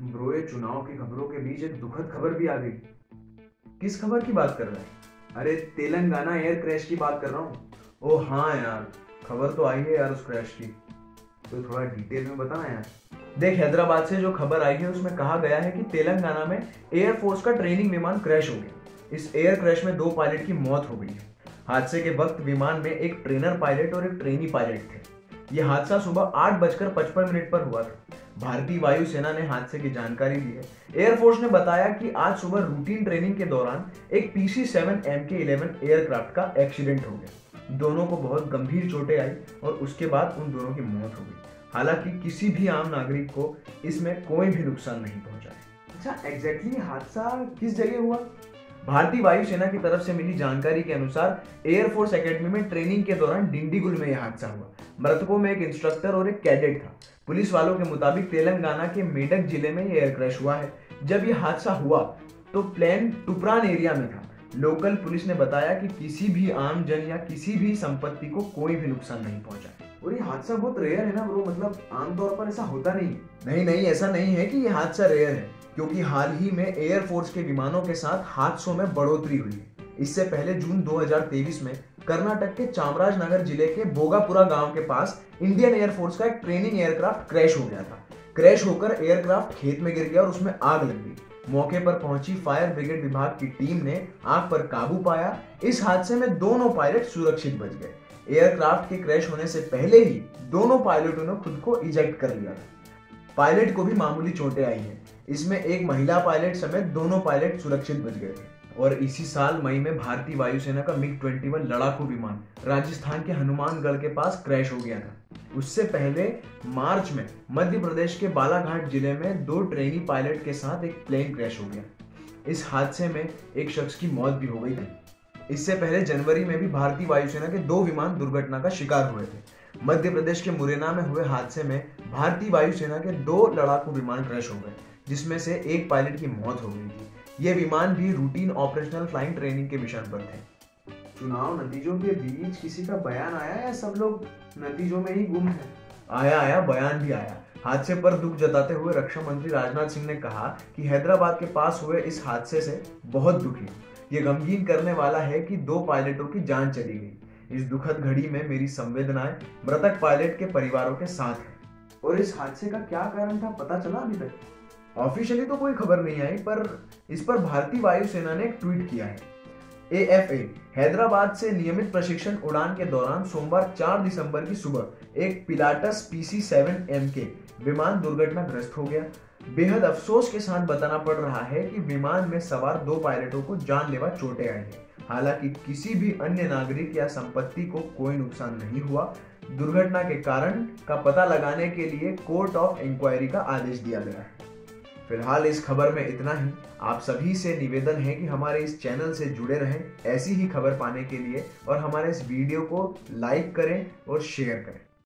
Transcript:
Bro, ये चुनाव की खबरों के बीच एक दुखद खबर भी आ गई। किस खबर की बात कर रहा है? अरे तेलंगाना एयर क्रैश की बात कर रहा हूँ। ओ हाँ यार, खबर तो आई है यार उस क्रैश की। तो थोड़ा डिटेल में बताना यार। देख, हैदराबाद से जो खबर आई है उसमें कहा गया है कि तेलंगाना में एयरफोर्स का ट्रेनिंग विमान क्रैश हो गया। इस एयर क्रैश में 2 पायलट की मौत हो गई है। हादसे के वक्त विमान में एक ट्रेनर पायलट और एक ट्रेनी पायलट थे। यह हादसा सुबह 8:55 पर हुआ था। भारतीय वायुसेना ने हादसे की जानकारी दी है। एयरफोर्स ने बताया कि आज सुबह रूटीन ट्रेनिंग के दौरान एक PC-7 MK-11 एयरक्राफ्ट का एक्सीडेंट हो गया। दोनों को बहुत गंभीर चोटें आई और उसके बाद उन दोनों की मौत हो गई। हालांकि किसी भी आम नागरिक को इसमें कोई भी नुकसान नहीं पहुंचा है। अच्छा, एग्जैक्टली हादसा किस जगह हुआ? भारतीय वायुसेना की तरफ से मिली जानकारी के अनुसार एयरफोर्स एकेडमी में ट्रेनिंग के दौरान डिंडीगुल में यह हादसा हुआ। मृतकों में एक इंस्ट्रक्टर और एक कैडेट था। पुलिस वालों के मुताबिक तेलंगाना के मेडक जिले में यह एयर क्रैश हुआ है। जब यह हादसा हुआ तो प्लेन टुपरान एरिया में था। लोकल पुलिस ने बताया कि किसी भी आम जन या किसी भी संपत्ति को कोई भी नुकसान नहीं पहुंचा। और ये हादसा बहुत रेयर है ना ब्रो, मतलब आमतौर पर ऐसा होता नहीं। नहीं, ऐसा नहीं है कि ये हादसा रेयर है, क्योंकि हाल ही में एयरफोर्स के विमानों के साथ हादसों में बढ़ोतरी हुई है। इससे पहले जून 2023 में कर्नाटक के चामराजनगर जिले के बोगापुरा गांव के पास इंडियन एयरफोर्स का एक ट्रेनिंग एयरक्राफ्ट क्रैश हो गया था। क्रैश होकर एयरक्राफ्ट खेत में गिर गया और उसमें आग लग गई। मौके पर पहुंची फायर ब्रिगेड विभाग की टीम ने आग पर काबू पाया। इस हादसे में दोनों पायलट सुरक्षित बच गए। एयरक्राफ्ट के क्रैश होने से पहले ही दोनों पायलटों ने खुद को इजेक्ट कर लिया था। पायलट को भी मामूली चोटें आई हैं। इसमें एक महिला पायलट समेत दोनों पायलट सुरक्षित बच गए थे। और इसी साल मई में भारतीय वायुसेना का MiG-21 लड़ाकू विमान राजस्थान के हनुमानगढ़ के पास क्रैश हो गया था। उससे पहले मार्च में मध्य प्रदेश के बालाघाट जिले में 2 ट्रेनी पायलट के साथ एक प्लेन क्रैश हो गया। इस हादसे में एक शख्स की मौत भी हो गई थी। इससे पहले जनवरी में भी भारतीय वायुसेना के 2 विमान दुर्घटना का शिकार हुए थे। मध्य प्रदेश के मुरैना में हुए हादसे में भारतीय वायुसेना के 2 लड़ाकू विमान क्रैश हो गए, जिसमें से एक पायलट की मौत हो गई थी। ये विमान भी रूटीन ऑपरेशनल फ्लाइंग ट्रेनिंग के मिशन पर थे। चुनाव नतीजों के बीच किसी का बयान आया या सब लोग नतीजों में ही गुम हैं? आया बयान भी आया। हादसे पर दुख जताते हुए रक्षा मंत्री राजनाथ सिंह ने कहा कि हैदराबाद के पास हुए इस हादसे से बहुत दुखी हूँ। ये गमगीन करने वाला है कि 2 पायलटों की जान चली गई। इस दुखद घड़ी में मेरी संवेदनाएं मृतक पायलट के परिवारों के साथ है। और इस हादसे का क्या कारण था, पता चला अभी तक? ऑफिशियली तो कोई खबर नहीं आई, पर इस पर भारतीय वायुसेना ने एक ट्वीट किया है। AFA हैदराबाद से नियमित प्रशिक्षण उड़ान के दौरान सोमवार 4 दिसंबर की सुबह एक पिलाटस PC-7 MK विमान दुर्घटनाग्रस्त हो गया। बेहद अफसोस के साथ बताना पड़ रहा है कि विमान में सवार 2 पायलटों को जानलेवा चोटें आई हैं। हालांकि किसी भी अन्य नागरिक या संपत्ति को कोई नुकसान नहीं हुआ। दुर्घटना के कारण का पता लगाने के लिए कोर्ट ऑफ इंक्वायरी का आदेश दिया गया है। फिलहाल इस खबर में इतना ही। आप सभी से निवेदन है कि हमारे इस चैनल से जुड़े रहें ऐसी ही खबर पाने के लिए, और हमारे इस वीडियो को लाइक करें और शेयर करें।